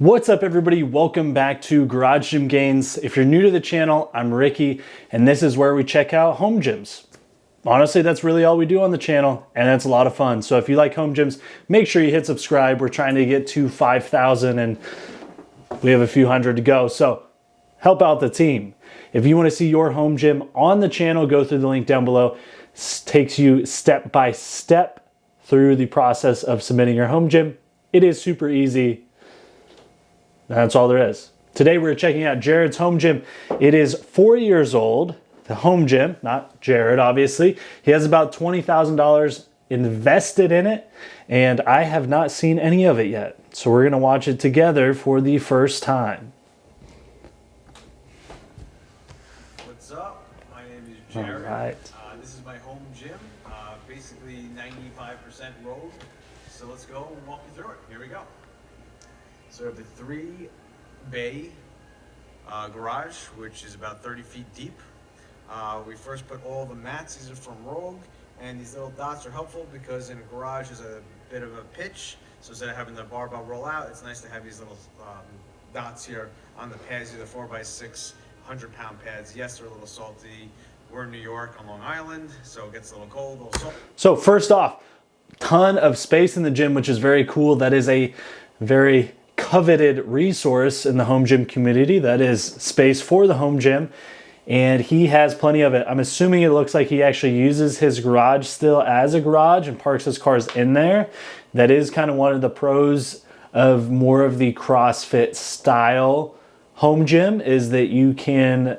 What's up everybody, welcome back to Garage Gym Gains. If you're new to the channel, I'm Ricky, and this is where we check out home gyms. Honestly, that's really all we do on the channel, and it's a lot of fun. So if you like home gyms, make sure you hit subscribe. We're trying to get to 5,000 and we have a few hundred to go, so help out the team. If you want to see your home gym on the channel, go through the link down below. It takes you step by step through the process of submitting your home gym. It is super easy. That's all there is. Today we're checking out Jared's home gym. It is 4 years old, the home gym, not Jared obviously. He has about $20,000 invested in it, and I have not seen any of it yet. So we're gonna watch it together for the first time. What's up? My name is Jared. All right. This is my home gym, basically 95% road. So let's go and walk you through it. Here we go. So we have the 3-bay garage, which is about 30 feet deep. We first put all the mats. These are from Rogue, and these little dots are helpful because in a garage there's a bit of a pitch. So instead of having the barbell roll out, it's nice to have these little dots here on the pads. These are 4x6 100-pound pads. Yes, they're a little salty. We're in New York on Long Island, so it gets a little cold, a little salty. So first off, ton of space in the gym, which is very cool. That is a very coveted resource in the home gym community. That is space for the home gym, and he has plenty of it. I'm assuming it looks like he actually uses his garage still as a garage and parks his cars in there. That is kind of one of the pros of more of the CrossFit style home gym, is that you can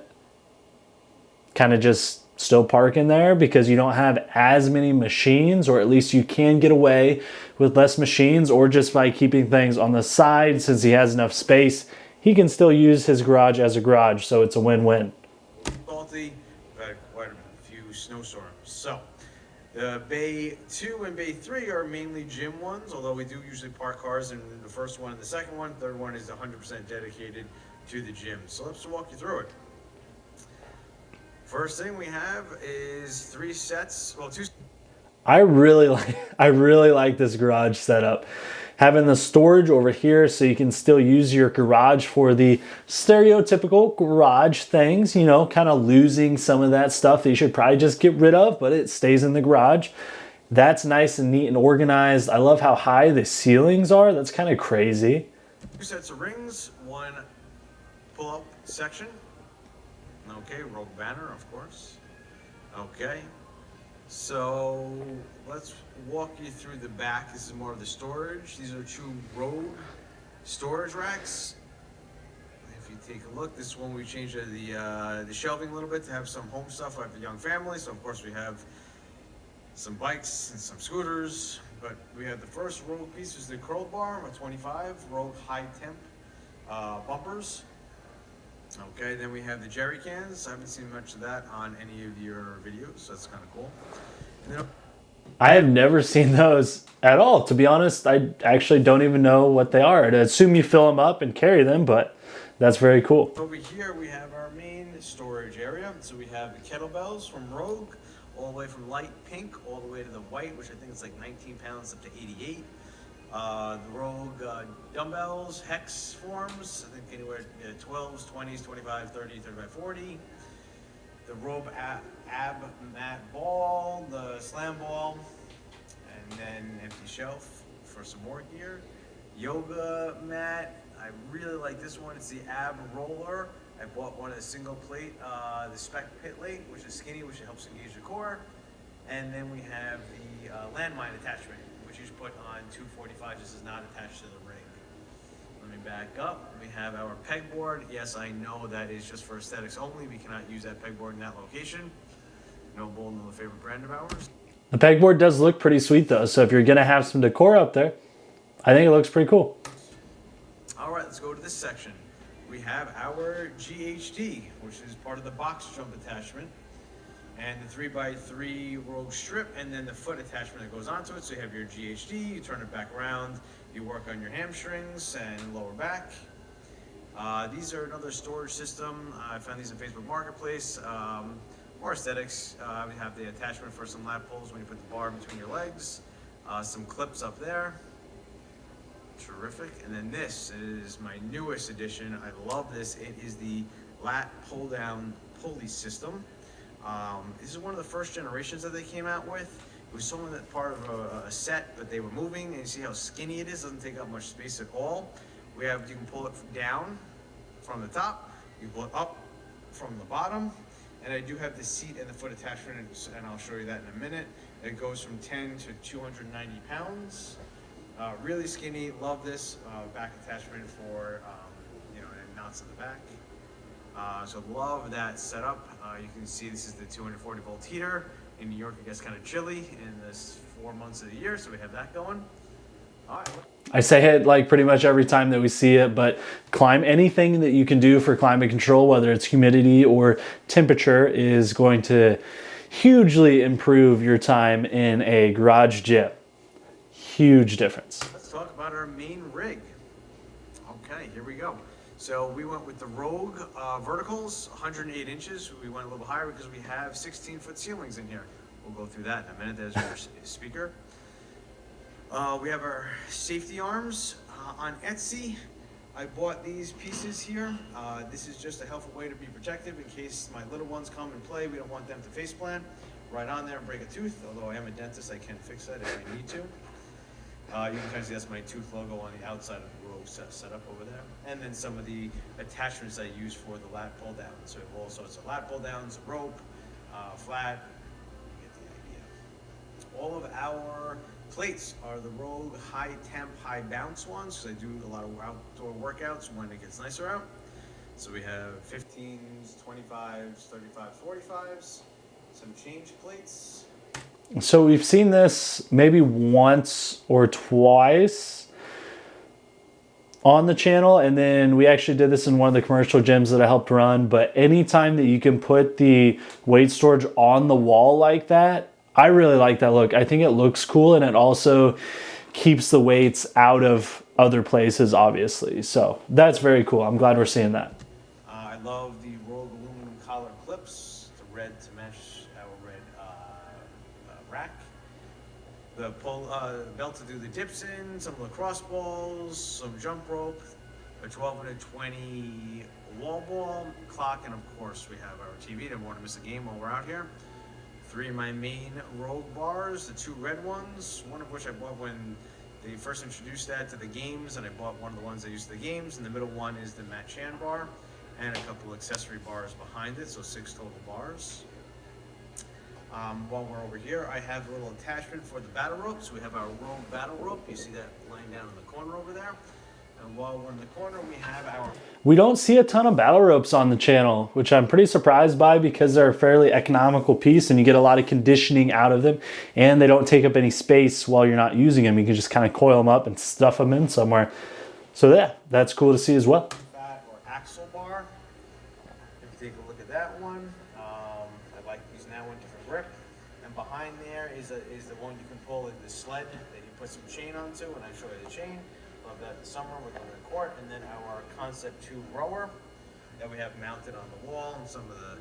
kind of just still park in there because you don't have as many machines, or at least you can get away with less machines, or just by keeping things on the side. Since he has enough space, he can still use his garage as a garage, so it's a win-win. Salty, quite a few snowstorms. So the Bay 2 and Bay 3 are mainly gym ones, although we do usually park cars in the first one and the second one. Third one is 100% dedicated to the gym. So let's walk you through it. First thing we have is 3 sets, well, 2. I really like this garage setup. Having the storage over here so you can still use your garage for the stereotypical garage things, you know, kind of losing some of that stuff that you should probably just get rid of, but it stays in the garage. That's nice and neat and organized. I love how high the ceilings are. That's kind of crazy. 2 sets of rings, 1 pull-up section. Okay, Rogue banner, of course. Okay, so let's walk you through the back. This is more of the storage. These are 2 Rogue storage racks. If you take a look, this one we changed the shelving a little bit to have some home stuff. I have a young family, so of course we have some bikes and some scooters. But we have the first Rogue piece is the curl bar, a 25 Rogue high temp bumpers. Okay, then we have the jerry cans. I haven't seen much of that on any of your videos, so that's kind of cool. And then, I have never seen those at all. To be honest, I actually don't even know what they are. I'd assume you fill them up and carry them, but that's very cool. over here we have our main storage area. So we have the kettlebells from Rogue, all the way from light pink all the way to the white, which I think is like 19 pounds up to 88. The Rogue dumbbells, hex forms, I think anywhere 12s, 20s, 25, 30, 35, 40. The Rogue ab mat ball, the slam ball, and then empty shelf for some more gear. Yoga mat, I really like this one. It's the ab roller. I bought one of the single plate, the spec pit leg, which is skinny, which helps engage the core. And then we have the landmine attachment, which you put on 245. This is not attached to the rig. Let me back up. We have our pegboard. Yes, I know that is just for aesthetics only. We cannot use that pegboard in that location. No bull, no favorite brand of ours. The pegboard does look pretty sweet though, so if you're gonna have some decor up there, I think it looks pretty cool. All right, let's go to this section. We have our GHD, which is part of the box jump attachment, and the 3x3 Rogue strip, and then the foot attachment that goes onto it. So you have your GHD, you turn it back around, you work on your hamstrings and lower back. These are another storage system. I found these in Facebook Marketplace. More aesthetics. We have the attachment for some lat pulls when you put the bar between your legs. Some clips up there. Terrific. And then this is my newest addition. I love this. It is the lat pull down pulley system. This is one of the first generations that they came out with. It was someone that part of a set, but they were moving, and you see how skinny it is. Doesn't take up much space at all. You can pull it down from the top, you pull it up from the bottom, and I do have the seat and the foot attachment, and I'll show you that in a minute. It goes from 10 to 290 pounds. Really skinny, love this back attachment for and mounts in the back. So love that setup. You can see this is the 240 volt heater. In New York, it gets kind of chilly in this 4 months of the year, so we have that going. All right. I say it like pretty much every time that we see it, but anything that you can do for climate control, whether it's humidity or temperature, is going to hugely improve your time in a garage gym. Huge difference. Let's talk about our main rig. Okay, here we go. So we went with the Rogue verticals, 108 inches. We went a little higher because we have 16-foot ceilings in here. We'll go through that in a minute. There's your speaker. We have our safety arms on Etsy. I bought these pieces here. This is just a helpful way to be protective in case my little ones come and play. We don't want them to faceplant right on there and break a tooth. Although I am a dentist, I can fix that if I need to. You can kind of see that's my tooth logo on the outside of the Rogue set up over there. And then some of the attachments I use for the lat pull down. So we have all sorts of lat pull downs, rope, flat. You get the idea. All of our plates are the Rogue high temp, high bounce ones, because I do a lot of outdoor workouts when it gets nicer out. So we have 15s, 25s, 35, 45s, some change plates. So we've seen this maybe once or twice on the channel, and then we actually did this in one of the commercial gyms that I helped run. But anytime that you can put the weight storage on the wall like that, I really like that look. I think it looks cool, and it also keeps the weights out of other places, obviously. So that's very cool. I'm glad we're seeing that. I love the Rogue aluminum collar clips, the red to match our red rack. The belt to do the dips in, some lacrosse balls, some jump rope, a 12 and a 20 wall ball, clock, and of course we have our TV. Don't want to miss a game while we're out here. 3 of my main Rogue bars, the 2 red ones, one of which I bought when they first introduced that to the games, and I bought one of the ones I used to the games, and the middle one is the Matt Chan bar, and a couple accessory bars behind it, so 6 total bars. While we're over here, I have a little attachment for the battle rope. So we have our Rogue battle rope. You see that lying down in the corner over there. And while we're in the corner, we have our... We don't see a ton of battle ropes on the channel, which I'm pretty surprised by because they're a fairly economical piece and you get a lot of conditioning out of them, and they don't take up any space while you're not using them. You can just kind of coil them up and stuff them in somewhere. So yeah, that's cool to see as well. Fat or axle bar. If you take a look at that one, I like using that one, different grip. And behind there is the one you can pull in the sled that you put some chain onto, and I show you the chain. Love that in the summer, we're going to the court. And then our Concept 2 rower that we have mounted on the wall, and some of the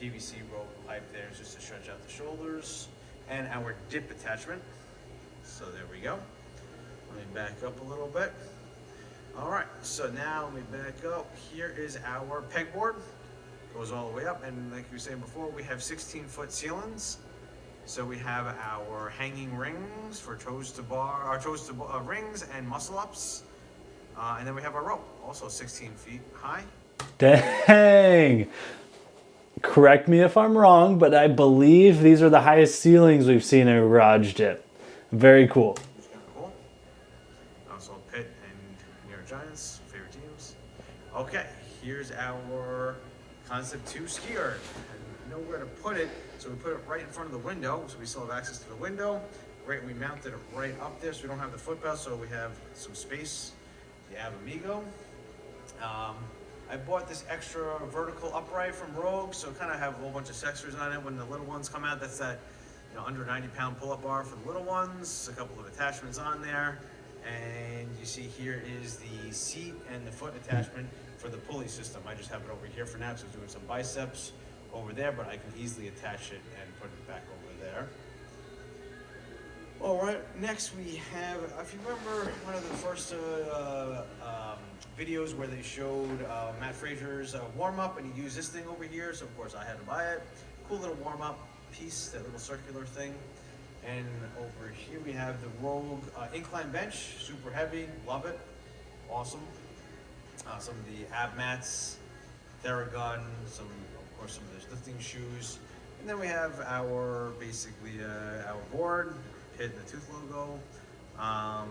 PVC rope pipe there is just to stretch out the shoulders. And our dip attachment. So there we go. Let me back up a little bit. All right, so now let me back up. Here is our pegboard. Goes all the way up, and like we were saying before, we have 16-foot ceilings. So we have our hanging rings for toes to rings and muscle ups. And then we have our rope, also 16 feet high. Dang. Correct me if I'm wrong, but I believe these are the highest ceilings we've seen in a garage gym. Very cool. It's kind of cool. Also Pitt and New York Giants, favorite teams. Okay, here's our Concept 2 skier. I know where to put it, so we put it right in front of the window, so we still have access to the window. Right, we mounted it right up there, so we don't have the footbell, so we have some space. You have Amigo. I bought this extra vertical upright from Rogue, so kind of have a whole bunch of accessories on it. When the little ones come out, that's that under 90-pound pull-up bar for the little ones. A couple of attachments on there, and you see here is the seat and the foot attachment for the pulley system. I just have it over here for now, so I'm doing some biceps over there, but I can easily attach it and put it back over there. All right, next we have, if you remember one of the first videos where they showed Matt Fraser's warm-up, and he used this thing over here, so of course I had to buy it. Cool little warm-up piece, that little circular thing. And over here we have the Rogue Incline bench, super heavy, love it, awesome. Some of the ab mats, Theragun, some, of course, some of the lifting shoes. And then we have our, basically, our board, hitting the tooth logo.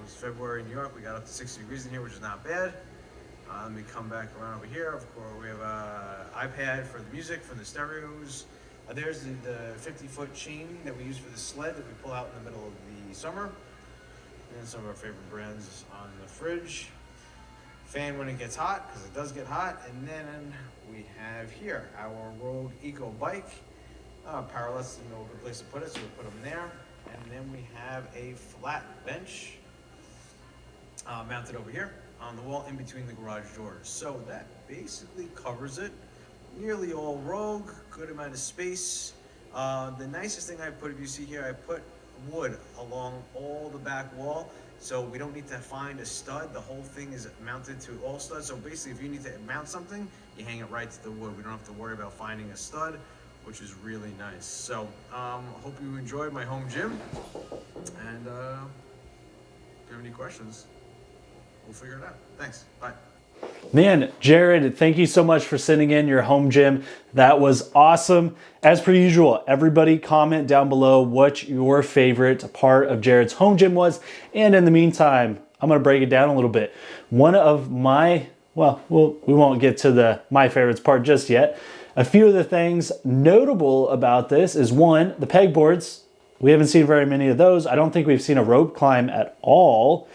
It's February in New York, we got up to 60 degrees in here, which is not bad. Let me come back around over here. Of course, we have an iPad for the music, for the stereos. There's the 50-foot chain that we use for the sled that we pull out in the middle of the summer. And some of our favorite brands on the fridge. Fan when it gets hot, because it does get hot. And then we have here our Rogue Eco Bike. Powerless, no good place to put it, so we put them there. And then we have a flat bench mounted over here on the wall in between the garage doors. So that basically covers it. Nearly all Rogue, good amount of space. The nicest thing I put, if you see here, I put wood along all the back wall, so we don't need to find a stud. The whole thing is mounted to all studs. So basically, if you need to mount something, you hang it right to the wood. We don't have to worry about finding a stud, which is really nice. So hope you enjoyed my home gym, and if you have any questions, we'll figure it out. Thanks, bye. Man, Jared, thank you so much for sending in your home gym. That was awesome. As per usual, everybody comment down below what your favorite part of Jared's home gym was. And in the meantime, I'm going to break it down a little bit. One of my, well, we won't get to my favorites part just yet. A few of the things notable about this is, one, the pegboards. We haven't seen very many of those. I don't think we've seen a rope climb at all.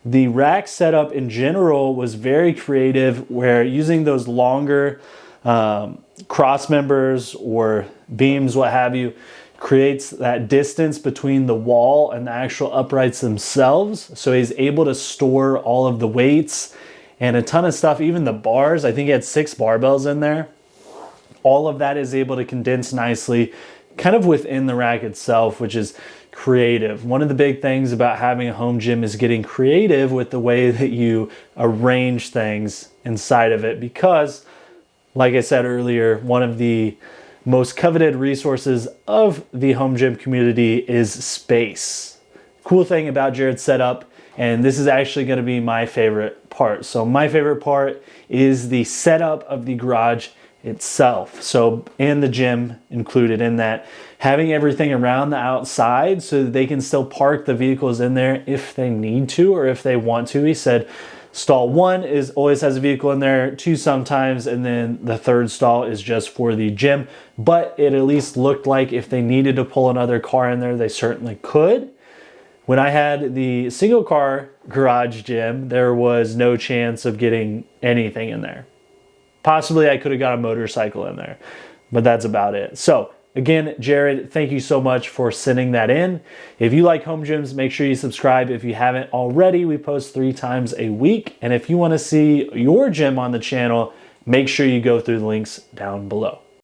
The rack setup in general was very creative, where using those longer cross members or beams, what have you, creates that distance between the wall and the actual uprights themselves. So he's able to store all of the weights and a ton of stuff, even the bars. I think he had 6 barbells in there. All of that is able to condense nicely kind of within the rack itself, which is creative. One of the big things about having a home gym is getting creative with the way that you arrange things inside of it, because, like I said earlier, one of the most coveted resources of the home gym community is space. Cool thing about Jared's setup, and this is actually going to be my favorite part. So my favorite part is the setup of the garage itself. So, and the gym included in that, having everything around the outside so that they can still park the vehicles in there if they need to or if they want to. He said stall 1 always has a vehicle in there, 2 sometimes, and then the 3rd stall is just for the gym. But it at least looked like if they needed to pull another car in there, they certainly could. When I had the single car garage gym, there was no chance of getting anything in there. Possibly I could have got a motorcycle in there, but that's about it. So again, Jared, thank you so much for sending that in. If you like home gyms, make sure you subscribe if you haven't already. We post 3 times a week. And if you want to see your gym on the channel, make sure you go through the links down below.